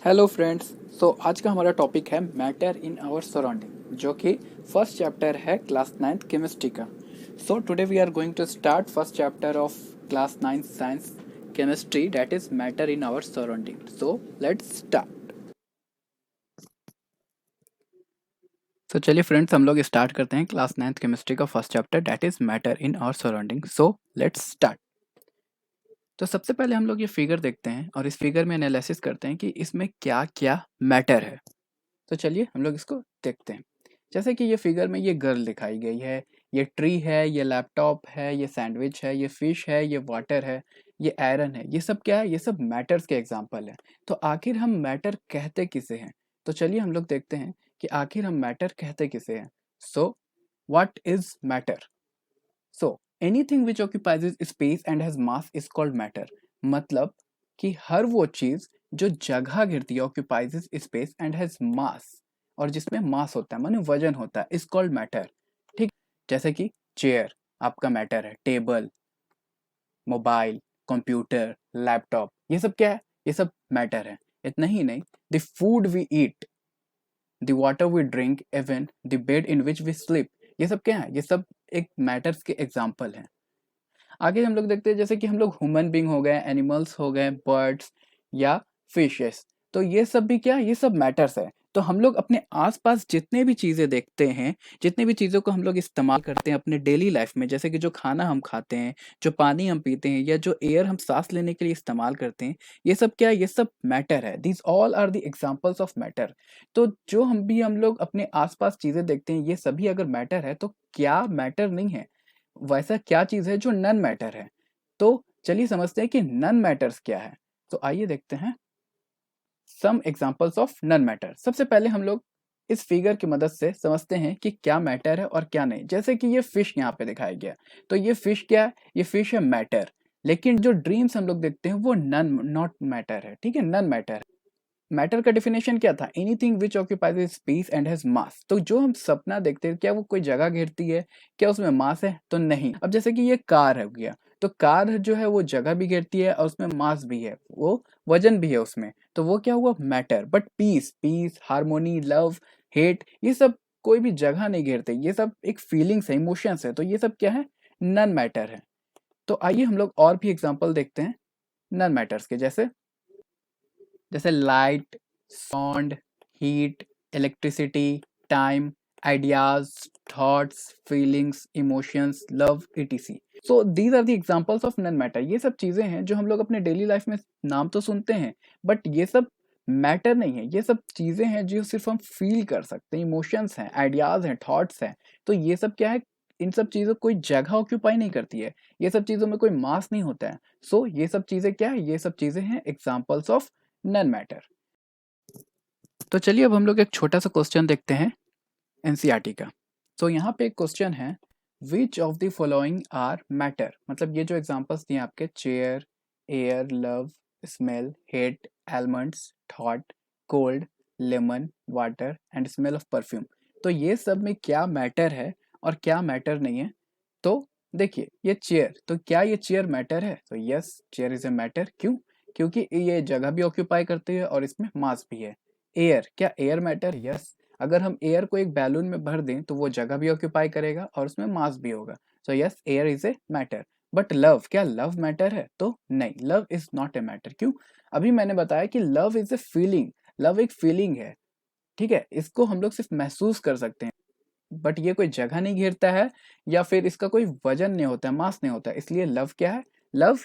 Hello friends. आज का हमारा टॉपिक है मैटर इन आवर सराउंडिंग, जो कि फर्स्ट चैप्टर है क्लास 9th केमिस्ट्री का। Today we are going to start first chapter of class 9th science chemistry, that is matter in our surrounding. Let's start. चलिए friends, हम लोग start करते हैं class 9th chemistry का first chapter, that is matter in our surrounding. Let's start. तो सबसे पहले हम लोग ये फिगर देखते हैं और इस फिगर में एनालिसिस करते हैं कि इसमें क्या क्या मैटर है। तो चलिए हम लोग इसको देखते हैं। जैसे कि ये फिगर में ये गर्ल दिखाई गई है, ये ट्री है, ये लैपटॉप है, ये सैंडविच है, ये फिश है, ये वाटर है, ये आयरन है। ये सब क्या है? ये सब मैटर्स के एग्जाम्पल है। तो आखिर हम मैटर कहते किसे हैं? तो चलिए हम लोग देखते हैं कि आखिर हम मैटर कहते किसे हैं। So what is matter? So anything which occupies space and has mass is called matter. मतलब कि हर वो चीज जो जगह घेरती है, ऑक्यूपाइज स्पेस एंड हैज मास, और जिसमें मास होता है माने वजन होता है, इज कॉल्ड मैटर। ठीक। जैसे कि चेयर आपका मैटर है, टेबल, मोबाइल, कंप्यूटर, लैपटॉप, ये सब क्या है? ये सब मैटर है। इतना ही नहीं, the food we eat, the water we drink, even the bed in which we sleep, ये सब क्या है? ये सब एक मैटर्स के एग्जाम्पल हैं। आगे हम लोग देखते हैं जैसे कि हम लोग ह्यूमन बींग हो गए, एनिमल्स हो गए, बर्ड्स या फिशेस, तो ये सब भी क्या, ये सब मैटर्स है। तो हम लोग अपने आसपास जितने भी चीज़ें देखते हैं, जितने भी चीज़ों को हम लोग इस्तेमाल करते हैं अपने डेली लाइफ में, जैसे कि जो खाना हम खाते हैं, जो पानी हम पीते हैं, या जो एयर हम सांस लेने के लिए इस्तेमाल करते हैं, ये सब क्या है? ये सब मैटर है। These all are the examples of matter. तो जो हम लोग अपने आसपास चीज़ें देखते हैं, ये सभी अगर मैटर है तो क्या मैटर नहीं है? वैसा क्या चीज़ है जो नन मैटर है? तो चलिए समझते हैं कि नन मैटर्स क्या है। तो आइए देखते हैं some examples of non matter. सबसे पहले हम लोग इस फिगर की मदद से समझते हैं कि क्या मैटर है और क्या नहीं। जैसे कि ये फिश यहाँ पे दिखाया गया, तो ये फिश क्या है? ये फिश है मैटर। लेकिन जो ड्रीम्स हम लोग देखते हैं वो नन नॉट मैटर है। ठीक है, नन मैटर। मैटर का डेफिनेशन क्या था? Anything which occupies space and has मास। तो जो हम सपना देखते हैं, क्या वो कोई जगह घेरती है? क्या उसमें मास है? तो नहीं। अब जैसे कि ये कार हो गया, तो कार जो है वो जगह भी घेरती है और उसमें मास भी है, वो वजन भी है उसमें, तो वो क्या हुआ? Matter. But peace, harmony, love, hate, ये सब कोई भी जगह नहीं घेरते, ये सब एक फीलिंग्स है, इमोशंस है, तो ये सब क्या है? नन मैटर है। तो आइए हम लोग और भी एग्जाम्पल देखते हैं नन मैटर्स के। जैसे जैसे light, sound, heat, electricity, time, ideas, thoughts, feelings, emotions, love, etc। So these are the examples of non matter. ये सब चीजें हैं जो हम लोग अपने डेली लाइफ में नाम तो सुनते हैं, बट ये सब मैटर नहीं है। ये सब चीजें हैं जो सिर्फ हम फील कर सकते हैं, इमोशंस हैं, आइडियाज हैं, थॉट्स हैं। तो ये सब क्या है? इन सब चीजों कोई जगह ऑक्यूपाई नहीं करती है, ये सब चीजों में कोई मास नहीं होता है। ये सब चीजें क्या है? ये सब चीजें हैं एग्जाम्पल्स ऑफ नन मैटर। तो चलिए अब हम लोग एक छोटा सा क्वेश्चन देखते हैं एनसीईआरटी का। यहाँ पे एक क्वेश्चन है, which of the following are matter. मतलब ये जो एग्जांपल्स दिए आपके, chair, air, love, smell, hate, almonds, thought, cold, lemon, water and smell of perfume, तो ये सब में क्या मैटर है और क्या मैटर नहीं है? तो देखिए ये चेयर, तो क्या ये चेयर मैटर है? तो yes, chair is a matter. क्यों? क्योंकि ये जगह भी ऑक्यूपाई करती है और इसमें मास भी है। एयर, क्या एयर मैटर? यस। अगर हम एयर को एक बैलून में भर दें तो वो जगह भी ऑक्यूपाई करेगा और उसमें मास भी होगा। So yes, air is a matter. But love, क्या लव मैटर है? तो नहीं, love is not a matter. क्यों? अभी मैंने बताया कि love is a feeling. Love एक फीलिंग है, ठीक है, इसको हम लोग सिर्फ महसूस कर सकते हैं, बट ये कोई जगह नहीं घेरता है या फिर इसका कोई वजन नहीं होता है, मास नहीं होता है, इसलिए लव क्या है? लव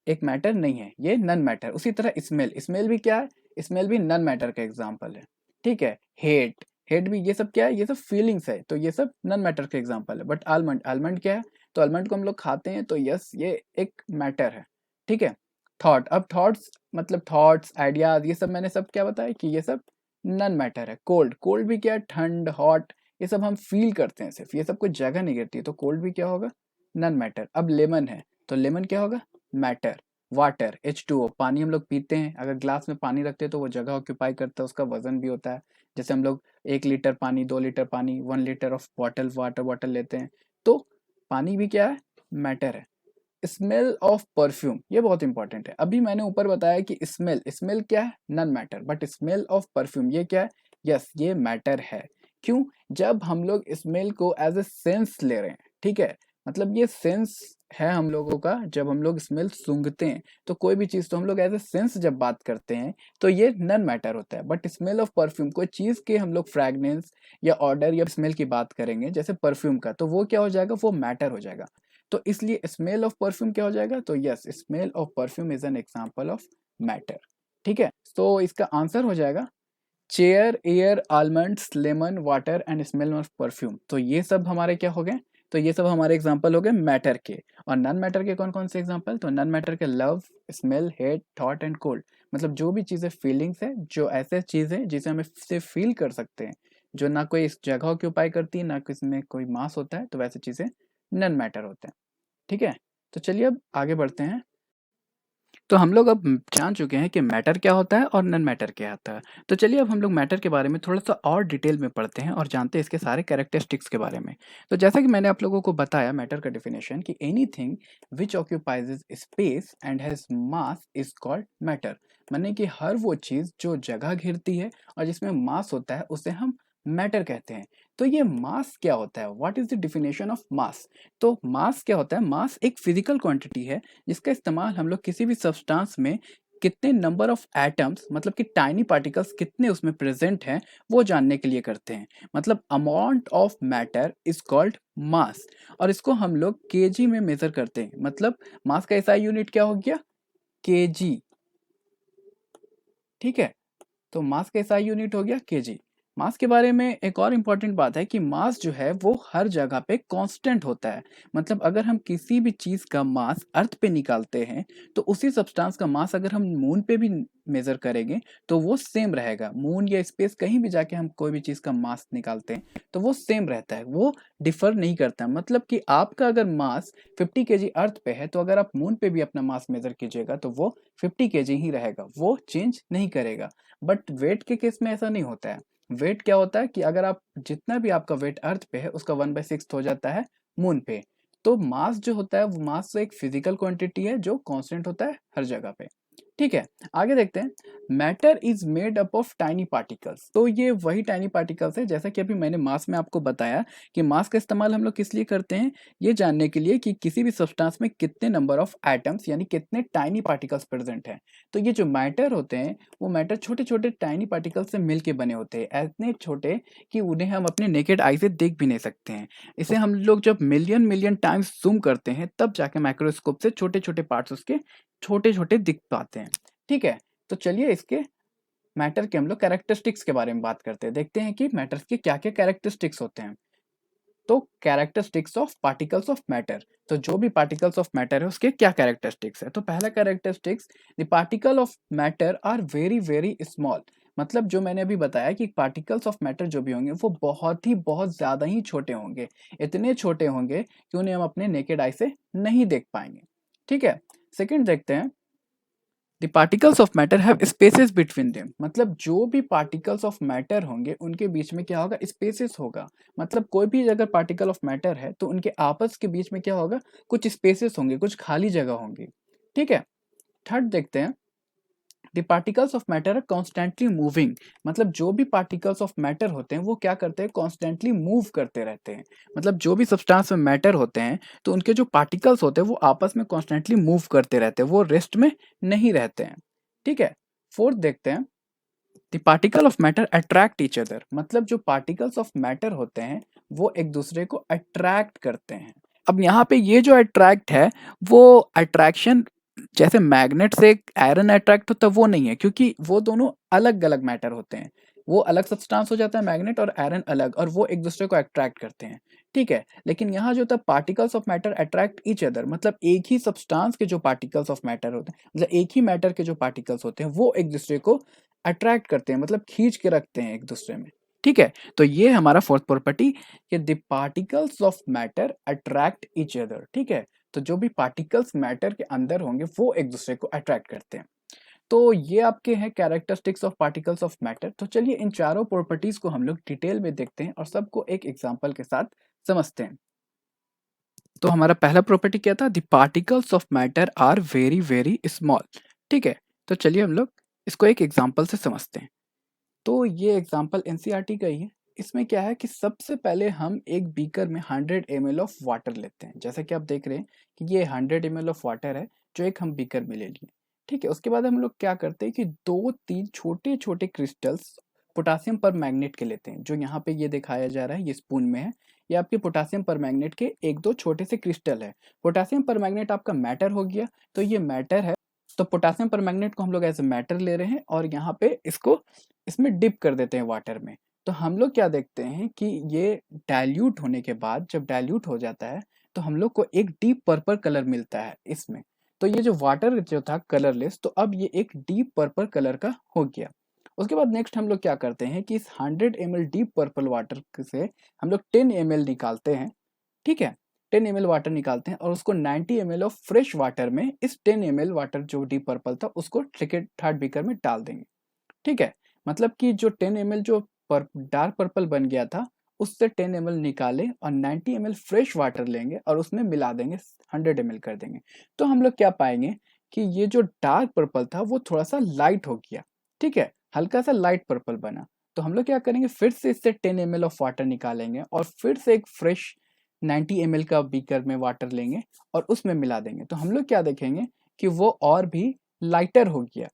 एक मैटर नहीं है, ये नन मैटर। उसी तरह स्मेल, स्मेल भी क्या है? स्मेल भी नन मैटर का एग्जाम्पल है। ठीक है, हेट, हेट भी, ये सब क्या है? ये सब फीलिंग्स है, तो ये सब नन मैटर के एग्जाम्पल है। बट आलमंड, आलमंड क्या है? तो आलमंड को हम लोग खाते हैं, तो यस, ये एक मैटर है। ठीक है। थॉट, अब थॉट्स मतलब थॉट्स, आइडियाज, ये सब मैंने सब क्या बताया कि ये सब नन मैटर है। कोल्ड, कोल्ड भी क्या है? ठंड, हॉट, ये सब हम फील करते हैं सिर्फ, ये सब कोई जगह नहीं करती है, तो कोल्ड भी क्या होगा? None matter. अब लेमन है, तो लेमन क्या होगा? मैटर। वाटर, H2O, पानी हम लोग पीते हैं, अगर ग्लास में पानी रखते हैं तो वो जगह ऑक्यूपाई करता है, उसका वजन भी होता है। जैसे हम लोग 1 लीटर पानी, 2 लीटर पानी, 1 litre of bottle water bottle लेते हैं, तो पानी भी क्या है? मैटर है। स्मेल ऑफ परफ्यूम, ये बहुत इंपॉर्टेंट है। अभी मैंने ऊपर बताया कि स्मेल, स्मेल क्या है? Non matter, but smell of perfume ये क्या है? यस, ये मैटर है। क्यों? जब हम लोग स्मेल को एज ए सेंस ले रहे हैं, ठीक है, मतलब ये सेंस है हम लोगों का। जब हम लोग स्मेल सूंघते हैं तो कोई भी चीज, तो हम लोग एज ए सेंस जब बात करते हैं तो ये नन मैटर होता है। बट स्मेल ऑफ परफ्यूम, कोई चीज के हम लोग फ्रेगनेंस या ऑर्डर या स्मेल की बात करेंगे जैसे परफ्यूम का, तो वो क्या हो जाएगा? वो मैटर हो जाएगा। तो इसलिए स्मेल ऑफ परफ्यूम क्या हो जाएगा? तो yes, smell of perfume is an example of matter. ठीक है, तो इसका आंसर हो जाएगा chair, air, almonds, lemon, water and smell of perfume. तो ये सब हमारे क्या हो गए? तो ये सब हमारे एग्जांपल हो गए मैटर के। और नन मैटर के कौन कौन से एग्जांपल? तो नन मैटर के love, smell, hate, thought and cold. मतलब जो भी चीजें फीलिंग्स है, जो ऐसे चीजें जिसे हम से फील कर सकते हैं, जो ना कोई इस जगह ऑक्यूपाई करती है, ना किसी कोई मास होता है, तो वैसे चीजें नन मैटर होते हैं। ठीक है, तो चलिए अब आगे बढ़ते हैं। तो हम लोग अब जान चुके हैं कि मैटर क्या होता है और नन मैटर क्या होता है। तो चलिए अब हम लोग मैटर के बारे में थोड़ा-सा और डिटेल में पढ़ते हैं और जानते हैं इसके सारे कैरेक्टरिस्टिक्स के बारे में। तो जैसा कि मैंने आप लोगों को बताया मैटर का डेफिनेशन कि anything which occupies space and has mass is called matter. माने कि हर वो चीज़ जो जगह घेरती है और जिसमें मास होता है उसे हम मैटर कहते हैं। तो ये मास क्या होता है? What is the definition of mass? तो मास क्या होता है? मास एक फिजिकल क्वांटिटी है जिसका इस्तेमाल हम लोग किसी भी सब्सटेंस में कितने नंबर ऑफ एटम्स, मतलब कि टाइनी पार्टिकल्स कितने उसमें प्रेजेंट हैं, वो जानने के लिए करते हैं। मतलब amount of matter is called मास। और इसको हम लोग केजी में मेजर करते हैं। मतलब मास का ऐसा यूनिट क्या हो गया? केजी। ठीक है, तो मास का एसआई यूनिट हो गया केजी। मास के बारे में एक और इम्पॉर्टेंट बात है कि मास जो है वो हर जगह पे कांस्टेंट होता है। मतलब अगर हम किसी भी चीज़ का मास अर्थ पे निकालते हैं तो उसी सब्सटेंस का मास अगर हम मून पे भी मेज़र करेंगे तो वो सेम रहेगा। मून या स्पेस कहीं भी जाके हम कोई भी चीज़ का मास निकालते हैं तो वो सेम रहता है, वो डिफ़र नहीं करता। मतलब कि आपका अगर मास 50 केजी अर्थ पे है तो अगर आप मून पे भी अपना मास मेज़र कीजिएगा तो वो 50 केजी ही रहेगा, वो चेंज नहीं करेगा। बट वेट के केस में ऐसा नहीं होता है। वेट क्या होता है कि अगर आप जितना भी आपका वेट अर्थ पे है उसका 1/6 हो जाता है मून पे। तो मास जो होता है वो मास एक फिजिकल क्वांटिटी है जो कांस्टेंट होता है हर जगह पे। ठीक है, आगे देखते हैं। Matter is made up of tiny particles. तो ये वही टाइनी पार्टिकल्स है जैसा कि अभी मैंने मास में आपको बताया कि मास का इस्तेमाल हम लोग किस लिए करते हैं? ये जानने के लिए कि किसी भी सब्सटेंस में कितने नंबर ऑफ एटम्स यानी कितने टाइनी पार्टिकल्स प्रेजेंट हैं। तो ये जो मैटर होते हैं वो मैटर छोटे-छोटे टाइनी पार्टिकल्स से मिलके बने होते हैं। इतने छोटे कि उन्हें हम अपने नेकेड आई से देख भी नहीं सकते हैं। इसे हम लोग जब मिलियन मिलियन टाइम्स ज़ूम करते हैं तब जाके माइक्रोस्कोप से छोटे-छोटे पार्ट्स उसके छोटे-छोटे दिख पाते हैं। ठीक है? तो चलिए इसके मैटर के हम लोग कैरेक्टरिस्टिक्स के बारे में बात करते हैं। देखते हैं कि मैटर्स के क्या-क्या कैरेक्टरिस्टिक्स होते हैं। तो characteristics of particles of matter. तो जो भी पार्टिकल्स ऑफ मैटर है उसके क्या कैरेक्टरिस्टिक्स है? तो पहला characteristics, the particle of matter are very very small. मतलब जो मैंने अभी बताया कि पार्टिकल्स ऑफ मैटर जो भी होंगे वो बहुत ज़्यादा ही छोटे होंगे। इतने छोटे होंगे कि उन्हें हम अपने नेकेड आई से नहीं देख पाएंगे। ठीक है, सेकंड देखते हैं। The particles of matter have spaces between them. मतलब जो भी पार्टिकल्स ऑफ मैटर होंगे उनके बीच में क्या होगा? स्पेसेस होगा। मतलब कोई भी अगर पार्टिकल ऑफ मैटर है तो उनके आपस के बीच में क्या होगा? कुछ स्पेसेस होंगे, कुछ खाली जगह होंगी। ठीक है, थर्ड देखते हैं। The particles of matter are constantly moving. मतलब जो भी पार्टिकल्स ऑफ मैटर होते हैं वो क्या करते हैं? कॉन्स्टेंटली मूव करते रहते हैं। मतलब जो भी सब्सटेंस में मैटर होते हैं तो उनके जो पार्टिकल्स होते हैं वो आपस में कॉन्स्टेंटली मूव करते रहते हैं, वो रेस्ट में नहीं रहते हैं। ठीक है, फोर्थ देखते हैं। The particle of matter attract each other. मतलब जो पार्टिकल्स ऑफ मैटर होते हैं वो एक दूसरे को अट्रैक्ट करते हैं। अब यहाँ पे ये जो अट्रैक्ट है वो अट्रैक्शन जैसे मैग्नेट से आयरन अट्रैक्ट होता है वो नहीं है, क्योंकि वो दोनों अलग अलग मैटर होते हैं। वो अलग सब्सटेंस हो जाता है मैग्नेट, और आयरन अलग, और वो एक दूसरे को अट्रैक्ट करते हैं। ठीक है, लेकिन यहाँ जो था particles of matter attract each other. मतलब एक ही सब्सटेंस के जो पार्टिकल्स ऑफ मैटर होते हैं, मतलब एक ही मैटर के जो पार्टिकल्स होते हैं वो एक दूसरे को अट्रैक्ट करते हैं, मतलब खींच के रखते हैं एक दूसरे में। ठीक है, तो ये हमारा फोर्थ प्रॉपर्टी कि the particles of matter attract each other. ठीक है, तो जो भी पार्टिकल्स मैटर के अंदर होंगे वो एक दूसरे को अट्रैक्ट करते हैं। तो ये आपके हैं characteristics of particles of matter. तो चलिए इन चारों प्रॉपर्टीज को हम लोग डिटेल में देखते हैं और सबको एक एग्जांपल के साथ समझते हैं। तो हमारा पहला प्रॉपर्टी क्या था? The particles of matter are very very small. ठीक है, तो चलिए हम लोग इसको एक एग्जांपल से समझते हैं। तो ये एग्जांपल एनसीईआरटी का ही है। इसमें क्या है कि सबसे पहले हम एक बीकर में 100 ml ऑफ वाटर लेते हैं। जैसा कि आप देख रहे हैं कि ये 100 ml ऑफ वाटर है जो एक हम बीकर में ले लिए। ठीक है, उसके बाद हम लोग क्या करते हैं कि 2-3 छोटे-छोटे क्रिस्टल्स पोटेशियम परमैंगनेट के लेते हैं। जो यहाँ पे ये दिखाया जा रहा है, ये स्पून में है। ये आपके पोटेशियम परमैंगनेट के 1-2 छोटे से क्रिस्टल है। पोटेशियम परमैंगनेट आपका मैटर हो गया, तो ये मैटर है। तो पोटेशियम परमैंगनेट को हम लोग एज ए मैटर ले रहे हैं और यहाँ पे इसको इसमें डिप कर देते हैं वाटर में। तो हम लोग क्या देखते हैं कि ये डाइल्यूट होने के बाद, जब डाइल्यूट हो जाता है तो हम लोग को एक डीप पर्पल कलर मिलता है इसमें। तो ये जो वाटर जो था कलरलेस, तो अब ये एक डीप पर्पल कलर का हो गया। उसके बाद नेक्स्ट हम लोग क्या करते हैं कि इस 100 ml डीप पर्पल वाटर से हम लोग 10 ml निकालते हैं। ठीक है, 10 ml वाटर निकालते हैं और उसको 90 ml ऑफ फ्रेश वाटर में इस 10 ml वाटर जो डीप पर्पल था उसको सेकेंड थर्ड बीकर में डाल देंगे। ठीक है, मतलब कि जो 10 ml जो डार्क पर्पल बन गया था उससे 10 ml निकाले और 90 ml फ्रेश वाटर लेंगे और उसमें मिला देंगे, 100 ml कर देंगे। तो हम लोग क्या पाएंगे कि ये जो डार्क पर्पल था वो थोड़ा सा लाइट हो गया। ठीक है, हल्का सा लाइट पर्पल बना। तो हम लोग क्या करेंगे, फिर से इससे 10 ml ऑफ वाटर निकालेंगे और फिर से एक फ्रेश 90 ml का बीकर में वाटर लेंगे और उसमें मिला देंगे। तो हम लोग क्या देखेंगे कि वो और भी लाइटर हो गया।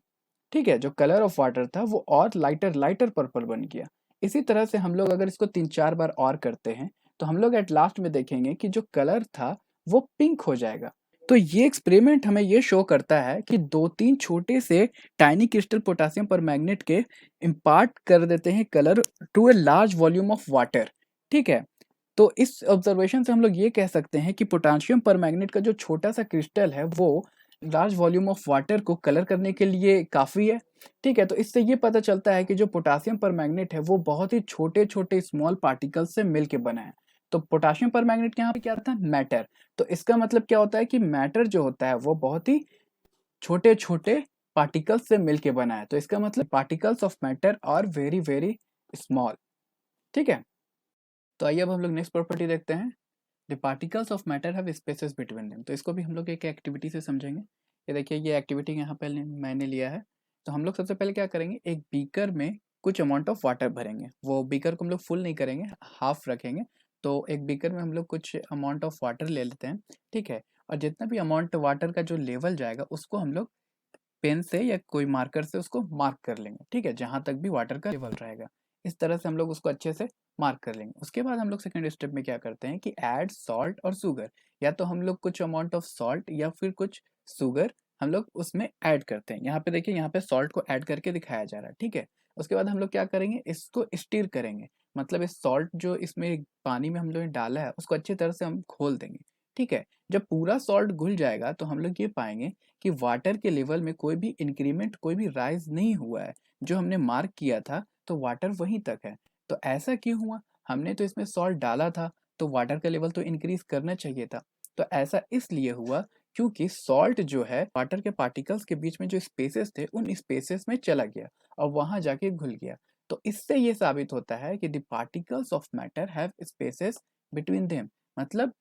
ठीक है, जो कलर ऑफ वाटर था वो और लाइटर लाइटर पर्पल बन गया। इसी तरह से हम लोग अगर इसको 3-4 बार और करते हैं तो हम लोग एट लास्ट में देखेंगे कि जो कलर था वो पिंक हो जाएगा। तो ये एक्सपेरिमेंट हमें ये शो करता है कि 2-3 छोटे से टाइनी क्रिस्टल पोटेशियम परमैंगनेट के इम्पार्ट कर देते हैं colour to a large volume of water. ठीक है, तो इस ऑब्जर्वेशन से हम लोग ये कह सकते हैं कि पोटेशियम परमैंगनेट का जो छोटा सा क्रिस्टल है वो लार्ज वॉल्यूम ऑफ वाटर को कलर करने के लिए काफ़ी है। ठीक है, तो इससे ये पता चलता है कि जो पोटेशियम परमैंगनेट है वो बहुत ही छोटे-छोटे स्मॉल पार्टिकल्स से मिलके बना है। तो पोटेशियम परमैंगनेट यहाँ पे क्या था? मैटर। तो इसका मतलब क्या होता है कि मैटर जो होता है वो बहुत ही छोटे-छोटे पार्टिकल्स से मिलके बना है। तो इसका मतलब particles of matter are very very small. ठीक है, तो आइए अब हम लोग नेक्स्ट प्रॉपर्टी देखते हैं। The particles of matter have spaces between them. तो इसको भी हम लोग एक एक्टिविटी से समझेंगे। ये देखिए, ये एक्टिविटी यहाँ पे मैंने लिया है। तो हम लोग सबसे पहले क्या करेंगे, एक बीकर में कुछ अमाउंट ऑफ वाटर भरेंगे। वो बीकर को हम लोग फुल नहीं करेंगे, हाफ रखेंगे। तो एक बीकर में हम लोग कुछ अमाउंट ऑफ वाटर ले लेते हैं। ठीक है, और जितना भी अमाउंट वाटर का जो लेवल जाएगा उसको हम लोग पेन से या कोई मार्कर से उसको मार्क कर लेंगे। ठीक है, जहाँ तक भी वाटर का लेवल रहेगा इस तरह से हम लोग उसको अच्छे से मार्क कर लेंगे। उसके बाद हम लोग सेकंड स्टेप में क्या करते हैं कि ऐड सॉल्ट और शुगर। या तो हम लोग कुछ अमाउंट ऑफ सॉल्ट या फिर कुछ शुगर हम लोग उसमें ऐड करते हैं। यहाँ पे देखिए, यहाँ पे सॉल्ट को ऐड करके दिखाया जा रहा है। ठीक है, उसके बाद हम लोग क्या करेंगे, इसको स्टीर करेंगे। मतलब इस सॉल्ट जो इसमें पानी में हम लोग ने डाला है उसको अच्छी तरह से हम घोल देंगे। ठीक है, जब पूरा सॉल्ट घुल जाएगा तो हम लोग ये पाएंगे कि वाटर के लेवल में कोई भी इंक्रीमेंट, कोई भी राइज नहीं हुआ है। जो हमने मार्क किया था तो वाटर वहीं तक है। तो ऐसा क्यों हुआ? हमने तो इसमें सॉल्ट डाला था तो वाटर का लेवल तो इंक्रीज करना चाहिए था। तो ऐसा इसलिए हुआ क्योंकि सॉल्ट जो है वाटर के पार्टिकल्स के बीच में जो स्पेसेस थे उन स्पेसेस में चला गया और वहां जाके घुल गया। तो इससे ये साबित होता है कि the particles of matter have spaces between them. मतलब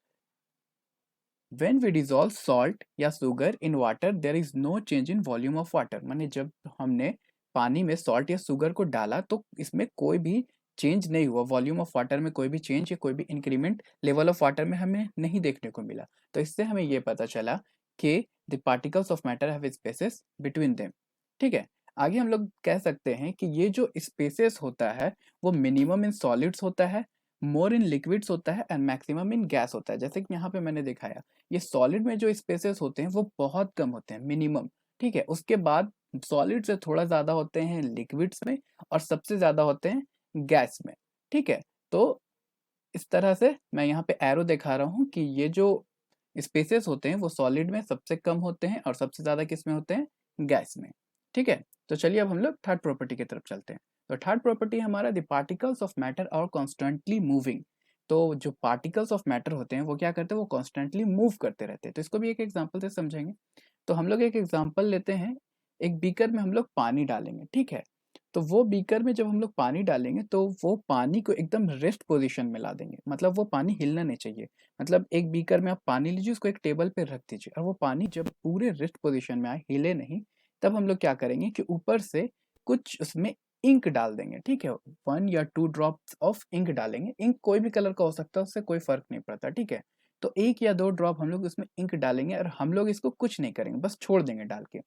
When we dissolve salt या sugar in water, there is no change in volume of water। माने जब हमने पानी में सॉल्ट या शुगर को डाला तो इसमें कोई भी चेंज नहीं हुआ, वॉल्यूम ऑफ वाटर में कोई भी चेंज या कोई भी इंक्रीमेंट लेवल ऑफ वाटर में हमें नहीं देखने को मिला। तो इससे हमें ये पता चला कि the particles of matter have spaces between them. ठीक है, आगे हम लोग कह सकते हैं कि ये जो स्पेसेस होता है वो मिनिमम इन सॉलिड्स होता है, मोर इन लिक्विड्स होता है एंड मैक्सिमम इन गैस होता है। जैसे कि यहाँ पे मैंने दिखाया, ये सॉलिड में जो स्पेसेस होते हैं वो बहुत कम होते हैं, मिनिमम। ठीक है, उसके बाद सॉलिड से थोड़ा ज़्यादा होते हैं लिक्विड्स में और सबसे ज़्यादा होते हैं गैस में। ठीक है, तो इस तरह से मैं यहाँ पे एरो दिखा रहा हूँ कि ये जो स्पेसेस होते हैं वो सॉलिड में सबसे कम होते हैं और सबसे ज़्यादा किस में होते हैं? गैस में। ठीक है, तो चलिए अब हम लोग थर्ड प्रॉपर्टी की तरफ चलते हैं। तो थर्ड प्रॉपर्टी हमारा the particles of matter are constantly moving. तो जो पार्टिकल्स ऑफ मैटर होते हैं वो क्या करते हैं, वो कॉन्स्टेंटली मूव करते रहते हैं। तो इसको भी एक एग्जाम्पल से समझेंगे। तो हम लोग एक एग्जाम्पल लेते हैं, एक बीकर में हम लोग पानी डालेंगे। ठीक है, तो वो बीकर में जब हम लोग पानी डालेंगे तो वो पानी को एकदम रेस्ट पोजीशन में ला देंगे, मतलब वो पानी हिलना नहीं चाहिए। मतलब एक बीकर में आप पानी लीजिए, उसको एक टेबल पे रख दीजिए और वो पानी जब पूरे रेस्ट पोजीशन में आए, हिले नहीं, तब हम लोग क्या करेंगे कि ऊपर से कुछ उसमें इंक डाल देंगे, ठीक है। 1 या 2 ड्रॉप्स ऑफ इंक डालेंगे। इंक कोई भी कलर का हो सकता है, उससे कोई फ़र्क नहीं पड़ता, ठीक है। तो 1 या 2 ड्रॉप हम लोग उसमें इंक डालेंगे और हम लोग इसको कुछ नहीं करेंगे, बस छोड़ देंगे डाल के,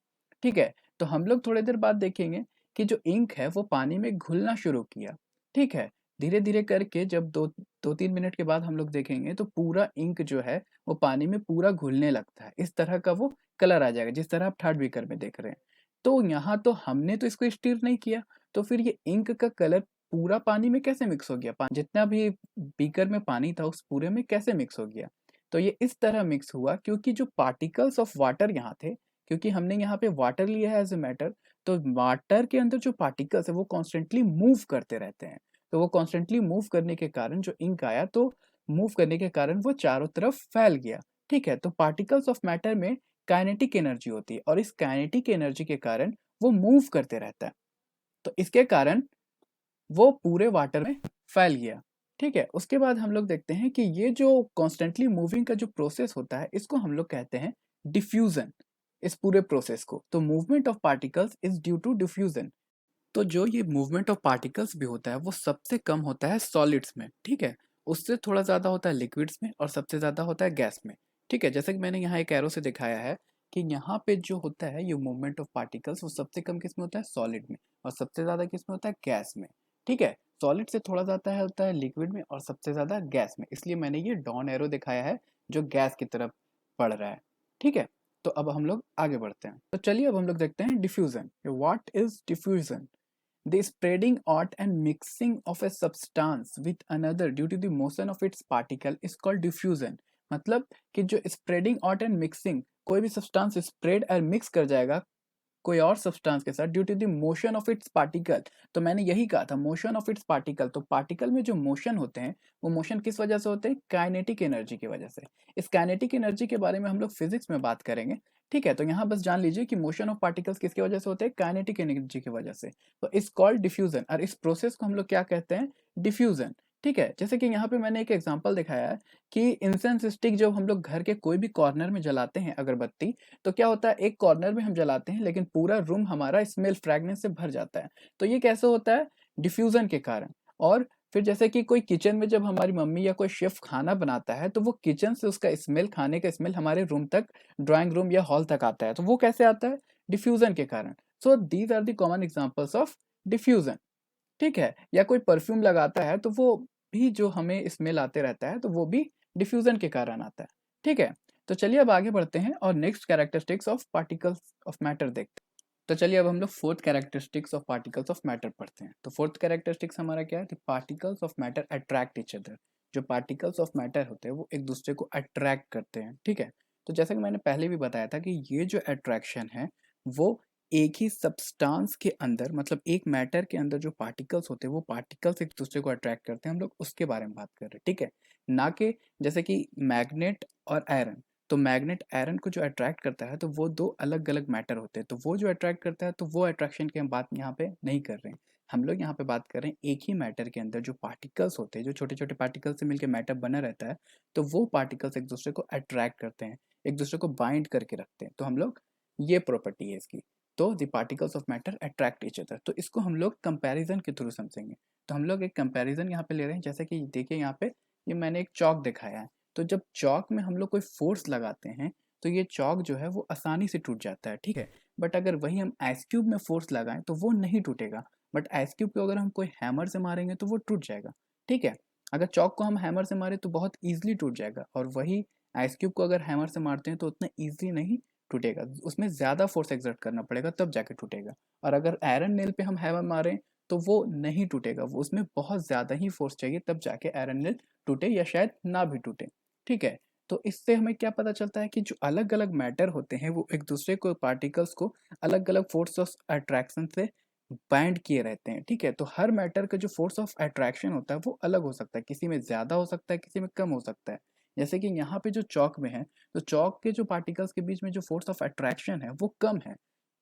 ठीक है। तो हम लोग थोड़ी देर बाद देखेंगे कि जो इंक है वो पानी में घुलना शुरू किया, ठीक है। धीरे-धीरे करके जब 2-3 मिनट के बाद हम लोग देखेंगे तो पूरा इंक जो है वो पानी में पूरा घुलने लगता है। इस तरह का वो कलर आ जाएगा, जिस तरह आप थर्ड बीकर में देख रहे हैं। तो यहाँ तो हमने तो इसको स्टिर नहीं किया, तो फिर ये इंक का कलर पूरा पानी में कैसे मिक्स हो गया? जितना भी बीकर में पानी था उस पूरे में कैसे मिक्स हो गया? तो ये इस तरह मिक्स हुआ क्योंकि जो पार्टिकल्स ऑफ वाटर यहाँ थे, क्योंकि हमने यहाँ पे वाटर लिया है एज़ अ मैटर, तो वाटर के अंदर जो पार्टिकल्स है वो कॉन्स्टेंटली मूव करते रहते हैं। तो वो कॉन्स्टेंटली मूव करने के कारण जो इंक आया, तो मूव करने के कारण वो चारों तरफ फैल गया, ठीक है। तो पार्टिकल्स ऑफ मैटर में काइनेटिक एनर्जी होती है और इस काइनेटिक एनर्जी के कारण वो मूव करते रहता है। तो इसके कारण वो पूरे वाटर में फैल गया, ठीक है। उसके बाद हम लोग देखते हैं कि ये जो कॉन्स्टेंटली मूविंग का जो प्रोसेस होता है, इसको हम लोग कहते हैं डिफ्यूजन, इस पूरे प्रोसेस को। तो movement of particles is due to diffusion. तो जो ये मूवमेंट ऑफ पार्टिकल्स भी होता है वो सबसे कम होता है सॉलिड्स में, ठीक है। उससे थोड़ा ज़्यादा होता है लिक्विड्स में और सबसे ज़्यादा होता है गैस में, ठीक है। जैसे कि मैंने यहाँ एक एरो से दिखाया है कि यहाँ पे जो होता है ये मूवमेंट ऑफ पार्टिकल्स वो सबसे कम किस में होता है? सॉलिड में। और सबसे ज़्यादा किस में होता है? गैस में, ठीक है। सॉलिड से थोड़ा ज़्यादा है होता है लिक्विड में और सबसे ज़्यादा गैस में, इसलिए मैंने ये डॉन एरो दिखाया है जो गैस की तरफ बढ़ रहा है, ठीक है। तो अब हम लोग आगे बढ़ते हैं। तो चलिए अब हम लोग देखते हैं diffusion. What is diffusion? The spreading out and mixing of a substance with another due to the motion of its particle is called diffusion। मतलब कि जो spreading out and mixing, कोई भी substance spread और mix कर जाएगा कोई और सब्सटेंस के साथ due to the motion of its particle. तो मैंने यही कहा था, मोशन ऑफ इट्स पार्टिकल। तो पार्टिकल में जो मोशन होते हैं वो मोशन किस वजह से होते हैं? काइनेटिक एनर्जी की वजह से। इस काइनेटिक एनर्जी के बारे में हम लोग फिजिक्स में बात करेंगे, ठीक है। तो यहाँ बस जान लीजिए कि मोशन ऑफ पार्टिकल्स किसकी वजह से होते हैं? काइनेटिक एनर्जी की वजह से। तो इस कॉल्ड डिफ्यूजन, और इस प्रोसेस को हम लोग क्या कहते हैं? डिफ्यूजन, ठीक है। जैसे कि यहाँ पे मैंने एक एग्जांपल दिखाया है कि इंसेंस स्टिक जब हम लोग घर के कोई भी कॉर्नर में जलाते हैं अगरबत्ती, तो क्या होता है, एक कॉर्नर में हम जलाते हैं लेकिन पूरा रूम हमारा स्मेल फ्रेगनेंस से भर जाता है। तो ये कैसे होता है? डिफ्यूजन के कारण। और फिर जैसे कि कोई किचन में जब हमारी मम्मी या कोई शेफ खाना बनाता है तो वो किचन से उसका स्मेल, खाने का स्मेल हमारे रूम तक, ड्राइंग रूम या हॉल तक आता है। तो वो कैसे आता है? डिफ्यूजन के कारण। So these are the common examples of diffusion, ठीक है। या कोई परफ्यूम लगाता है तो वो भी जो हमें स्मेल आते रहता है तो वो भी डिफ्यूजन के कारण आता है, ठीक है। तो चलिए अब आगे बढ़ते हैं और next characteristics of particles of matter देखते हैं। तो चलिए अब हम लोग fourth characteristics of particles of matter पढ़ते हैं। तो फोर्थ कैरेक्टरिस्टिक्स हमारा क्या है? Particles of matter attract each other. जो पार्टिकल्स ऑफ मैटर होते हैं वो एक दूसरे को अट्रैक्ट करते हैं, ठीक है। तो जैसा कि मैंने पहले भी बताया था कि ये जो अट्रैक्शन है वो एक ही सब्सटेंस के अंदर, मतलब एक मैटर के अंदर जो पार्टिकल्स होते हैं वो पार्टिकल्स एक दूसरे को अट्रैक्ट करते हैं, हम लोग उसके बारे में बात कर रहे हैं, ठीक है। ना कि जैसे कि मैग्नेट और आयरन। तो मैग्नेट आयरन को जो अट्रैक्ट करता है तो वो दो अलग अलग मैटर होते हैं, तो वो जो अट्रैक्ट करता है तो वो अट्रैक्शन की हम बात यहाँ पे नहीं कर रहे हैं। हम लोग यहाँ पे बात कर रहे हैं एक ही मैटर के अंदर जो पार्टिकल्स होते हैं, जो छोटे छोटे पार्टिकल से मिलकर मैटर बना रहता है, तो वो पार्टिकल्स एक दूसरे को अट्रैक्ट करते हैं, एक दूसरे को बाइंड करके रखते हैं। तो हम लोग, ये प्रॉपर्टी है इसकी। तो the particles of matter attract each other. तो इसको हम लोग कंपैरिजन के थ्रू समझेंगे। तो हम लोग एक कंपैरिजन यहाँ पे ले रहे हैं, जैसे कि देखिए यहाँ पे ये मैंने एक चौक दिखाया है। तो जब चौक में हम लोग कोई फोर्स लगाते हैं तो ये चौक जो है वो आसानी से टूट जाता है, ठीक है। बट अगर वही हम आइस क्यूब में फोर्स लगाएं तो वो नहीं टूटेगा। बट आइस क्यूब को अगर हम कोई हैमर से मारेंगे तो वो टूट जाएगा, ठीक है। अगर चौक को हम हैमर से मारे तो बहुत ईजिली टूट जाएगा, और वही आइस क्यूब को अगर हैमर से मारते हैं तो उतना ईजिली नहीं टूटेगा, उसमें ज़्यादा फोर्स एक्सर्ट करना पड़ेगा तब जाके टूटेगा। और अगर आयरन नेल पे हम हैमर मारें तो वो नहीं टूटेगा, वो उसमें बहुत ज़्यादा ही फोर्स चाहिए तब जाके आयरन नेल टूटे या शायद ना भी टूटे, ठीक है। तो इससे हमें क्या पता चलता है कि जो अलग अलग मैटर होते हैं वो एक दूसरे को, पार्टिकल्स को अलग अलग फोर्स ऑफ अट्रैक्शन से बाइंड किए रहते हैं, ठीक है। तो हर मैटर का जो फोर्स ऑफ अट्रैक्शन होता है वो अलग हो सकता है, किसी में ज़्यादा हो सकता है, किसी में कम हो सकता है। जैसे कि यहाँ पे जो चौक में है, तो चौक के जो पार्टिकल्स के बीच में जो फोर्स ऑफ अट्रैक्शन है वो कम है,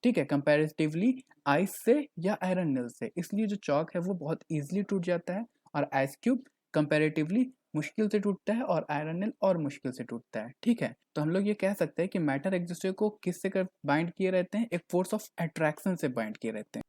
ठीक है, कंपैरेटिवली आइस से या आयरन नेल से, इसलिए जो चॉक है वो बहुत ईजिली टूट जाता है और आइस क्यूब कंपैरेटिवली मुश्किल से टूटता है और आयरन नेल और मुश्किल से टूटता है। ठीक है, तो हम लोग ये कह सकते हैं कि मैटर एक दूसरे को किससे कर बाइंड किए रहते हैं, एक फोर्स ऑफ अट्रैक्शन से बाइंड किए रहते हैं।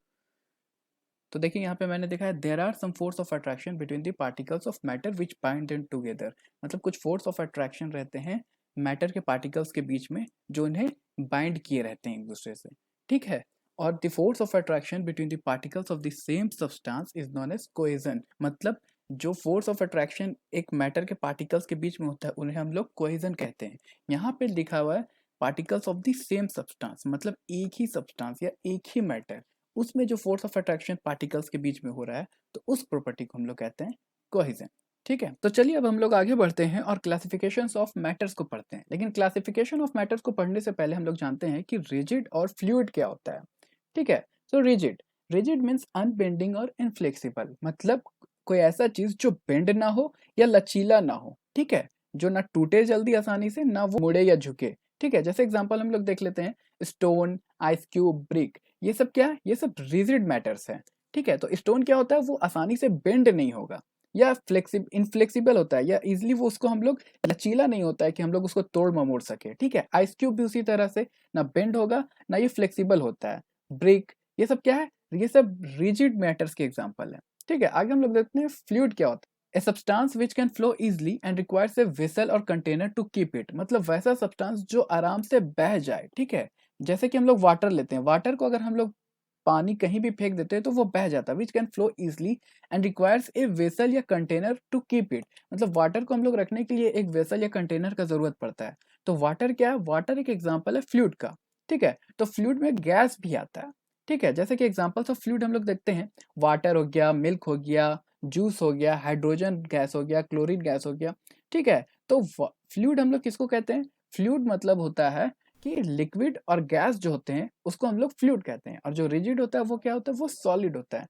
तो देखिए यहाँ पे मैंने देखा है there are some force of attraction between the particles of matter which bind them together, मतलब कुछ फोर्स ऑफ अट्रैक्शन रहते हैं मैटर के पार्टिकल्स के बीच में जो इन्हें बाइंड किए रहते हैं एक दूसरे से। ठीक है, और the force of attraction between the particles of the same substance is known as cohesion, मतलब जो फोर्स ऑफ अट्रैक्शन एक मैटर के पार्टिकल्स के बीच में होता है उन्हें हम लोग कोहेजन कहते हैं। यहाँ पे लिखा हुआ है particles of the same substance, मतलब एक ही सब्सटेंस या एक ही मैटर, उसमें जो फोर्स ऑफ अट्रैक्शन पार्टिकल्स के बीच में हो रहा है तो उस प्रॉपर्टी को हम लोग कहते हैं कोहेजन। ठीक है, तो चलिए अब हम लोग आगे बढ़ते हैं और क्लासिफिकेशंस ऑफ मैटर्स को पढ़ते हैं। लेकिन क्लासिफिकेशन ऑफ मैटर्स को पढ़ने से पहले हम लोग जानते हैं कि रिजिड और फ्लूइड क्या होता है। ठीक है, सो रिजिड, रिजिड मीन्स अनबेंडिंग और इनफ्लेक्सिबल, मतलब कोई ऐसा चीज जो बेंड ना हो या लचीला ना हो। ठीक है, जो ना टूटे जल्दी आसानी से, ना वो मुड़े या झुके। ठीक है, जैसे एग्जांपल हम लोग देख लेते हैं, स्टोन, आइस क्यूब, ब्रिक, ये सब क्या है, ये सब रिजिड मैटर्स हैं। ठीक है, तो स्टोन क्या होता है, वो आसानी से बेंड नहीं होगा या इनफ्लेक्सिबल होता है, या इजिली वो उसको हम लोग लचीला नहीं होता है कि हम लोग उसको तोड़ ममोड़ सके। ठीक है, आइस क्यूब भी उसी तरह से ना बेंड होगा ना ये फ्लेक्सिबल होता है। ब्रिक, ये सब क्या है, ये सब रिजिड मैटर्स के एग्जाम्पल है। ठीक है, आगे हम लोग देखते हैं फ्लूइड क्या होता है। A substance which can flow easily and requires a vessel or container to keep it, मतलब वैसा सब्सटेंस जो आराम से बह जाए। ठीक है, जैसे कि हम लोग वाटर लेते हैं, वाटर को अगर हम लोग पानी कहीं भी फेंक देते हैं तो वो बह जाता है, which can flow easily and requires a vessel या कंटेनर टू कीप इट, मतलब वाटर को हम लोग रखने के लिए एक वेसल या कंटेनर का जरूरत पड़ता है। तो वाटर क्या है, वाटर एक एग्जाम्पल है फ्लूइड का। ठीक है, तो फ्लूइड में गैस भी आता है। ठीक है, जैसे कि एग्जाम्पल्स ऑफ फ्लूइड हम लोग देखते हैं, वाटर हो गया, मिल्क हो गया, जूस हो गया, हाइड्रोजन गैस हो गया, क्लोरीन गैस हो गया। ठीक है, तो फ्लूइड हम लोग किसको कहते हैं, फ्लूइड मतलब होता है कि लिक्विड और गैस जो होते हैं उसको हम लोग फ्लूइड कहते हैं, और जो रिजिड होता है वो क्या होता है, वो सॉलिड होता है।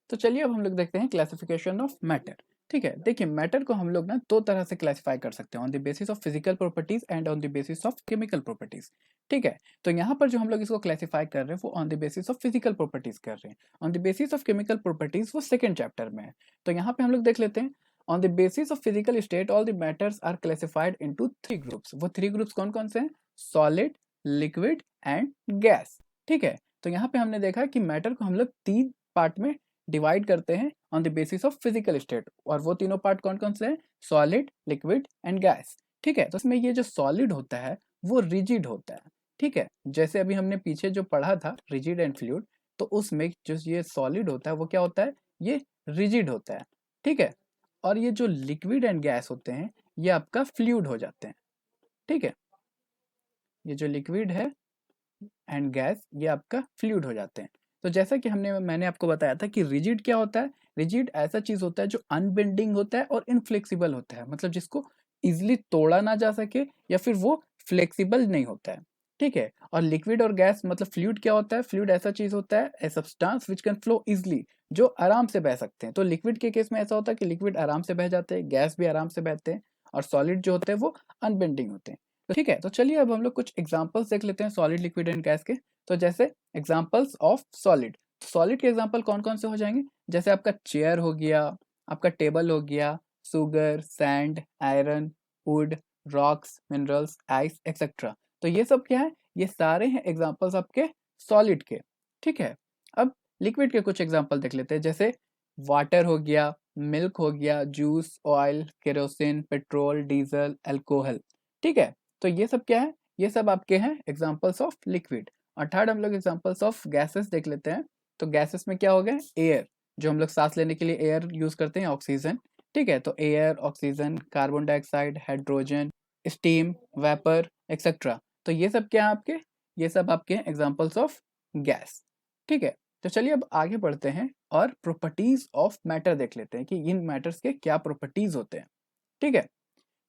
तो चलिए अब हम लोग देखते हैं क्लासिफिकेशन ऑफ मैटर। ठीक है, देखिए मैटर को हम लोग ना दो तरह से क्लासिफाई कर सकते हैं, on the basis of physical properties and on the basis of chemical properties. ठीक है, तो यहाँ पर जो हम लोग इसको क्लासिफाई कर रहे हैं वो on the basis of physical properties कर रहे हैं। On the basis of chemical properties वो सेकेंड चैप्टर में है। तो यहाँ पे हम लोग देख लेते हैं, on the basis of physical state all the matters are classified into three groups. वो थ्री ग्रुप्स कौन कौन से हैं, सॉलिड, लिक्विड एंड गैस। ठीक है, तो यहाँ पे हमने देखा कि मैटर को हम लोग तीन पार्ट में डिवाइड करते हैं on the basis of physical state, और वो तीनों पार्ट कौन कौन से हैं, सॉलिड, लिक्विड एंड गैस। ठीक है, तो इसमें ये जो सॉलिड होता है वो रिजिड होता है। ठीक है, जैसे अभी हमने पीछे जो पढ़ा था रिजिड एंड फ्लूइड, तो उसमें जो ये सॉलिड होता है वो क्या होता है, ये रिजिड होता है। ठीक है, और ये जो लिक्विड एंड गैस होते हैं ये आपका फ्लूइड हो जाते हैं। ठीक है, ये जो लिक्विड है एंड गैस ये आपका फ्लूइड हो जाते हैं। तो जैसा कि मैंने आपको बताया था कि रिजिड क्या होता है, रिजिड ऐसा चीज होता है जो अनबेंडिंग होता है और इनफ्लेक्सिबल होता है, मतलब जिसको इजिली तोड़ा ना जा सके या फिर वो फ्लेक्सिबल नहीं होता है। ठीक है, और लिक्विड और गैस मतलब फ्लूइड क्या होता है, फ्लूइड ऐसा चीज होता है, a substance which can flow easily, जो आराम से बह सकते हैं। तो लिक्विड के केस में ऐसा होता है कि लिक्विड आराम से बह जाते हैं, गैस भी आराम से बहते हैं, और सॉलिड जो होते हैं वो अनबेंडिंग होते हैं। तो ठीक है, तो चलिए अब हम लोग कुछ एग्जांपल्स देख लेते हैं सॉलिड, लिक्विड एंड गैस के। तो जैसे एग्जांपल्स ऑफ सॉलिड, सॉलिड के एग्जांपल कौन कौन से हो जाएंगे, जैसे आपका चेयर हो गया, आपका टेबल हो गया, sugar, sand, iron, would, rocks, minerals, ice etcetera. तो ये सब क्या है, ये सारे हैं एग्जांपल्स आपके सॉलिड के। ठीक है, अब लिक्विड के कुछ एग्जांपल देख लेते हैं, जैसे वाटर हो गया, मिल्क हो गया, juice, oil, kerosene, petrol, diesel, alcohol. ठीक है, तो ये सब क्या है, ये सब आपके हैं एग्जांपल्स ऑफ लिक्विड। और थर्ड हम लोग एग्जांपल्स ऑफ गैसेस देख लेते हैं। तो गैसेस में क्या हो गया, एयर, जो हम लोग सांस लेने के लिए एयर यूज करते हैं, ऑक्सीजन। ठीक है, तो air, oxygen, carbon dioxide, hydrogen, steam, vapour etcetera. तो ये सब क्या है आपके, ये सब आपके एग्जांपल्स ऑफ गैस। ठीक है, तो चलिए अब आगे बढ़ते हैं और प्रॉपर्टीज ऑफ मैटर देख लेते हैं कि इन मैटर्स के क्या प्रॉपर्टीज होते हैं। ठीक है,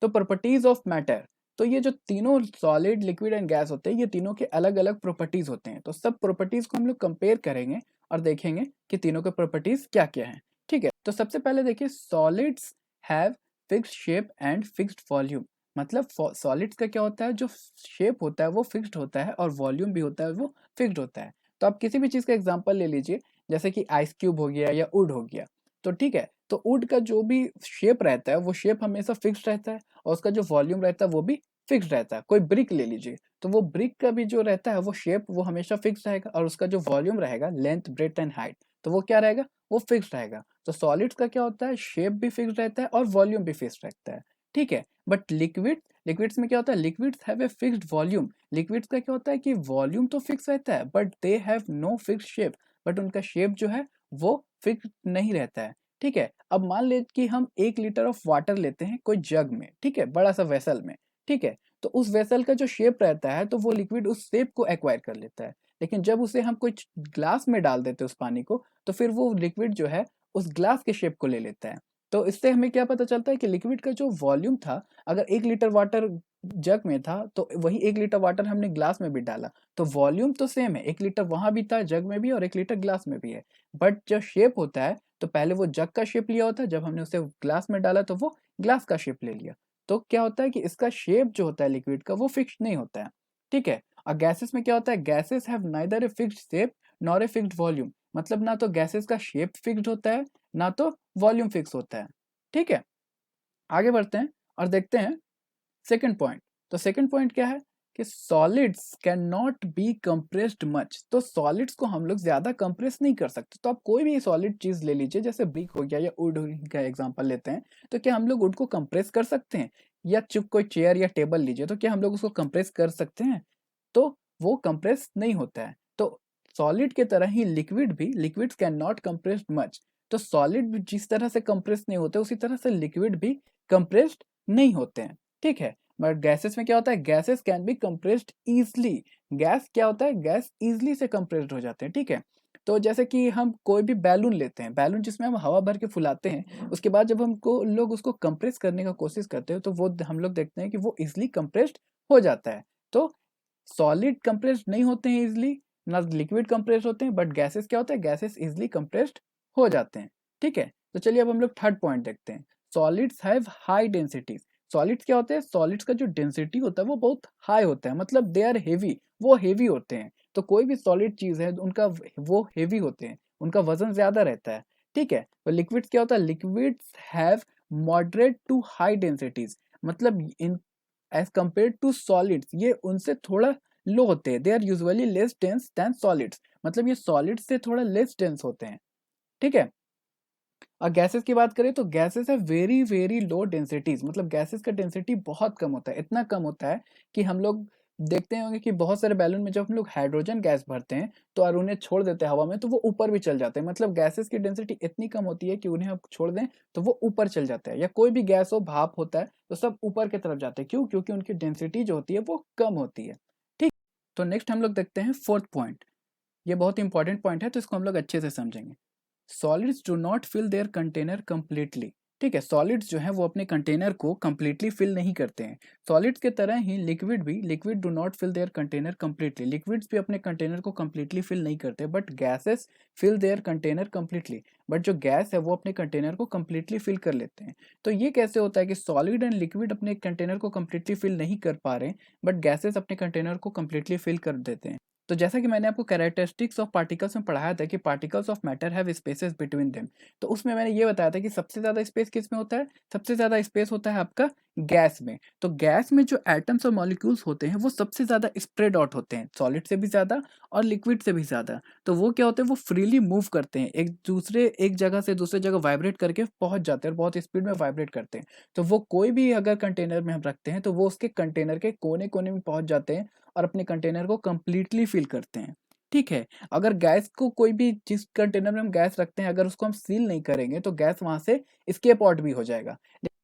तो प्रॉपर्टीज ऑफ मैटर, तो ये जो तीनों सॉलिड, लिक्विड एंड गैस होते हैं ये तीनों के अलग अलग प्रॉपर्टीज होते हैं। तो सब प्रॉपर्टीज को हम लोग कंपेयर करेंगे और देखेंगे कि तीनों के प्रॉपर्टीज क्या क्या हैं। ठीक है, तो सबसे पहले देखिए, solids have fixed shape and fixed volume, मतलब सॉलिड्स का क्या होता है, जो शेप होता है वो फिक्स्ड होता है और वॉल्यूम भी होता है वो फिक्स्ड होता है। तो आप किसी भी चीज़ का एग्जांपल ले लीजिए, जैसे कि आइस क्यूब हो गया या वुड हो गया, तो ठीक है, तो वुड का जो भी शेप रहता है वो शेप हमेशा फिक्स्ड रहता है और उसका जो वॉल्यूम रहता है वो भी फिक्स्ड रहता है। कोई ब्रिक ले लीजिए, तो वो ब्रिक का भी जो रहता है वो शेप वो हमेशा फिक्स्ड रहेगा और उसका जो वॉल्यूम रहेगा, लेंथ, ब्रेड्थ एंड हाइट, तो वो क्या रहेगा, वो फिक्स्ड रहेगा। तो सॉलिड्स का क्या होता है, शेप भी फिक्स्ड रहता है और वॉल्यूम भी फिक्स्ड रहता है, ठीक है। बट लिक्विड्स में क्या होता है, liquids have a fixed volume. Liquids का क्या होता है कि वॉल्यूम तो फिक्स रहता है but they have no fixed shape, but उनका शेप जो है वो फिक्स नहीं रहता है, ठीक है। अब मान ले कि हम 1 लीटर ऑफ वाटर लेते हैं कोई जग में, ठीक है, बड़ा सा वेसल में, ठीक है, तो उस वेसल का जो शेप रहता है तो वो लिक्विड उस शेप को एक्वायर कर लेता है। लेकिन जब उसे हम कोई ग्लास में डाल देते हैं उस पानी को, तो फिर वो लिक्विड जो है उस ग्लास के शेप को ले लेता है। तो इससे हमें क्या पता चलता है कि लिक्विड का जो वॉल्यूम था, अगर 1 लीटर वाटर जग में था तो वही 1 लीटर वाटर हमने ग्लास में भी डाला, तो वॉल्यूम तो सेम है, 1 लीटर वहां भी था जग में भी और 1 लीटर ग्लास में भी है। बट जो शेप होता है, तो पहले वो जग का शेप लिया होता है, जब हमने उसे ग्लास में डाला तो वो ग्लास का शेप ले लिया। तो क्या होता है कि इसका शेप जो होता है लिक्विड का वो फिक्स नहीं होता है, ठीक है। और गैसेस में क्या होता है, gases have neither a fixed shape nor a fixed volume, मतलब ना तो गैसेस का शेप फिक्स्ड होता है ना तो वॉल्यूम फिक्स होता है, ठीक है। आगे बढ़ते हैं और देखते हैं सेकंड पॉइंट। तो सेकंड पॉइंट क्या है कि solids can not be compressed much. तो सॉलिड्स को हम लोग ज्यादा कंप्रेस नहीं कर सकते। तो आप कोई भी सॉलिड चीज ले लीजिए, जैसे ब्रिक हो गया या वुड का एग्जांपल लेते हैं, तो क्या हम लोग वुड को कंप्रेस कर सकते हैं? या चुप कोई चेयर या टेबल लीजिए, तो क्या हम लोग उसको कंप्रेस कर सकते हैं? तो वो कंप्रेस नहीं होता है। तो सॉलिड के तरह ही liquids can not compress much. तो सॉलिड जिस तरह से कंप्रेस नहीं होते उसी तरह से लिक्विड भी कंप्रेस्ड नहीं होते हैं, ठीक है। बट गैसेस में क्या होता है, gases can be compressed easily. Gas क्या होता है, गैस इजली से कंप्रेस्ड हो जाते हैं, ठीक है। तो जैसे कि हम कोई भी बैलून लेते हैं, बैलून जिसमें हम हवा भर के फुलाते हैं, उसके बाद जब हमको लोग उसको कंप्रेस करने का कोशिश करते हैं तो वो हम लोग देखते हैं कि वो इजली कंप्रेस्ड हो जाता है। तो सॉलिड कंप्रेस्ड नहीं होते हैं इजली, ना लिक्विड कंप्रेस्ड होते हैं, बट गैसेस क्या होता है, गैसेस इजली कंप्रेस्ड हो जाते हैं, ठीक है। तो चलिए अब हम लोग थर्ड पॉइंट देखते हैं। Solids have high densities. Solids क्या होते हैं, सॉलिड्स का जो डेंसिटी होता है वो बहुत हाई होता है, मतलब दे आर हेवी, वो हेवी होते हैं। तो कोई भी सॉलिड चीज है उनका वो हेवी होते हैं, उनका वजन ज्यादा रहता है, ठीक है। तो लिक्विड्स क्या होता है, liquids have moderate to high densities, मतलब in as compare to solids ये उनसे थोड़ा लो होते हैं। They are usually less dense than solids, मतलब ये सॉलिड्स से थोड़ा लेस डेंस होते हैं, ठीक है। और गैसेस की बात करें तो गैसेस है वेरी वेरी लो डेंसिटीज, मतलब गैसेस का डेंसिटी बहुत कम होता है, इतना कम होता है कि हम लोग देखते होंगे कि बहुत सारे बैलून में जब हम लोग हाइड्रोजन गैस भरते हैं तो और उन्हें छोड़ देते हैं हवा में तो वो ऊपर भी चल जाते हैं, मतलब गैसेस की डेंसिटी इतनी कम होती है कि उन्हें आप छोड़ दें तो वो ऊपर चल जाता है। या कोई भी गैस हो, भाप होता है, तो सब ऊपर की तरफ जाते हैं, क्यों? क्योंकि उनकी डेंसिटी जो होती है वो कम होती है, ठीक। तो नेक्स्ट हम लोग देखते हैं फोर्थ पॉइंट। ये बहुत इंपॉर्टेंट पॉइंट है तो इसको हम लोग अच्छे से समझेंगे। Solids do not fill their container completely, ठीक है। सॉलिड्स जो है वो अपने कंटेनर को कंप्लीटली फिल नहीं करते हैं। सॉलिड्स के तरह ही liquid do not fill their container completely, liquids भी अपने कंटेनर को कंप्लीटली फिल नहीं करते, but gases fill their container completely. But जो गैस है वो अपने कंटेनर को कंप्लीटली फिल कर लेते हैं। तो ये कैसे होता है कि सॉलिड एंड लिक्विड अपने कंटेनर को कंप्लीटली फिल नहीं कर पा रहे, बट गैसेस अपने कंटेनर को कंप्लीटली फिल कर देते हैं? तो जैसा कि मैंने आपको कैरेक्टरिस्टिक्स ऑफ पार्टिकल्स में पढ़ाया था कि particles of matter have spaces between them, तो उसमें मैंने ये बताया था कि सबसे ज्यादा स्पेस किस में होता है, सबसे ज्यादा स्पेस होता है आपका गैस में। तो गैस में जो एटम्स और मॉलिक्यूल्स होते हैं वो सबसे ज्यादा स्प्रेड आउट होते हैं, सॉलिड से भी ज्यादा और लिक्विड से भी ज्यादा। तो वो क्या होते हैं, वो फ्रीली मूव करते हैं, एक जगह से दूसरे जगह वाइब्रेट करके पहुंच जाते हैं और बहुत स्पीड में वाइब्रेट करते हैं। तो वो कोई भी अगर कंटेनर में हम रखते हैं तो वो उसके कंटेनर के कोने कोने में पहुंच जाते हैं और अपने कंटेनर को कंप्लीटली फिल करते हैं, ठीक है। अगर गैस को कोई भी जिस कंटेनर में हम गैस रखते हैं अगर उसको हम सील नहीं करेंगे तो गैस वहां से स्केप आउट भी हो जाएगा।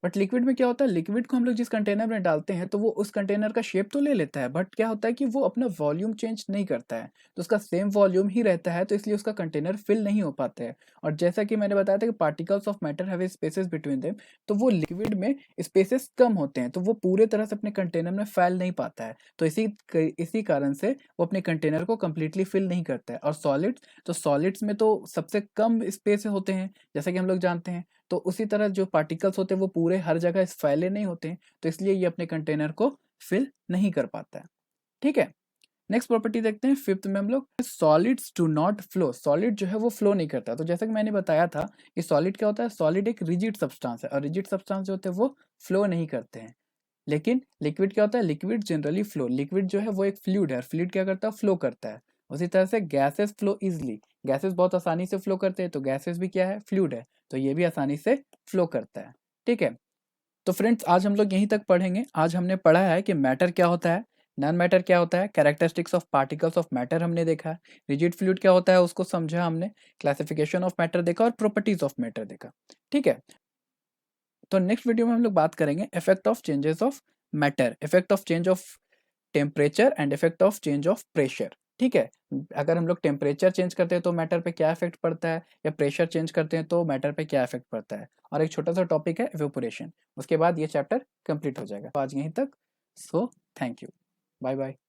बट लिक्विड में क्या होता है, लिक्विड को हम लोग जिस कंटेनर में डालते हैं तो वो उस कंटेनर का शेप तो ले लेता है, बट क्या होता है कि वो अपना वॉल्यूम चेंज नहीं करता है, तो उसका सेम वॉल्यूम ही रहता है, तो इसलिए उसका कंटेनर फिल नहीं हो पाता है। और जैसा कि मैंने बताया था कि particles of matter have spaces between them, तो वो लिक्विड में स्पेसेस कम होते हैं, तो वो पूरे तरह से अपने कंटेनर में फैल नहीं पाता है, तो इसी कारण से वो अपने कंटेनर को कंप्लीटली फिल नहीं करता है। और सॉलिड्स में तो सबसे कम स्पेस होते हैं, जैसा कि हम लोग जानते हैं। तो उसी तरह जो पार्टिकल्स होते हैं वो पूरे हर जगह फैले नहीं होते हैं, तो इसलिए ये अपने कंटेनर को फिल नहीं कर पाता है। ठीक है, नेक्स्ट प्रॉपर्टी देखते हैं फिफ्थ में हम लोग, solids do not flow. Solid जो है वो फ्लो नहीं करता। तो जैसा कि मैंने बताया था कि सॉलिड क्या होता है, सॉलिड एक रिजिड सब्सटेंस है और रिजिड सब्सटेंस जो होते हैं वो फ्लो नहीं करते हैं। लेकिन लिक्विड क्या होता है, लिक्विड जनरली फ्लो। लिक्विड जो है वो एक फ्लूइड है, फ्लूइड क्या करता है, फ्लो करता है। उसी तरह से गैसेस फ्लो इजिली, गैसेस बहुत आसानी से फ्लो करते हैं, तो गैसेस भी क्या है, फ्लूइड है, तो ये भी आसानी से फ्लो करता है। ठीक है, तो फ्रेंड्स आज हम लोग यहीं तक पढ़ेंगे। आज हमने पढ़ा है कि मैटर क्या होता है, नॉन मैटर क्या होता है, characteristics of particles of matter हमने देखा है, रिजिड फ्लूइड क्या होता है उसको समझा हमने, क्लासिफिकेशन ऑफ मैटर देखा और प्रॉपर्टीज ऑफ मैटर देखा। ठीक है, तो नेक्स्ट वीडियो में हम लोग बात करेंगे effect of changes of matter, effect of change of temperature and effect of change of pressure. ठीक है, अगर हम लोग टेम्परेचर चेंज करते हैं तो मैटर पे क्या इफेक्ट पड़ता है, या प्रेशर चेंज करते हैं तो मैटर पे क्या इफेक्ट पड़ता है, और एक छोटा सा टॉपिक है इवेपोरेशन। उसके बाद ये चैप्टर कंप्लीट हो जाएगा। तो आज यहीं तक, so thank you, bye bye.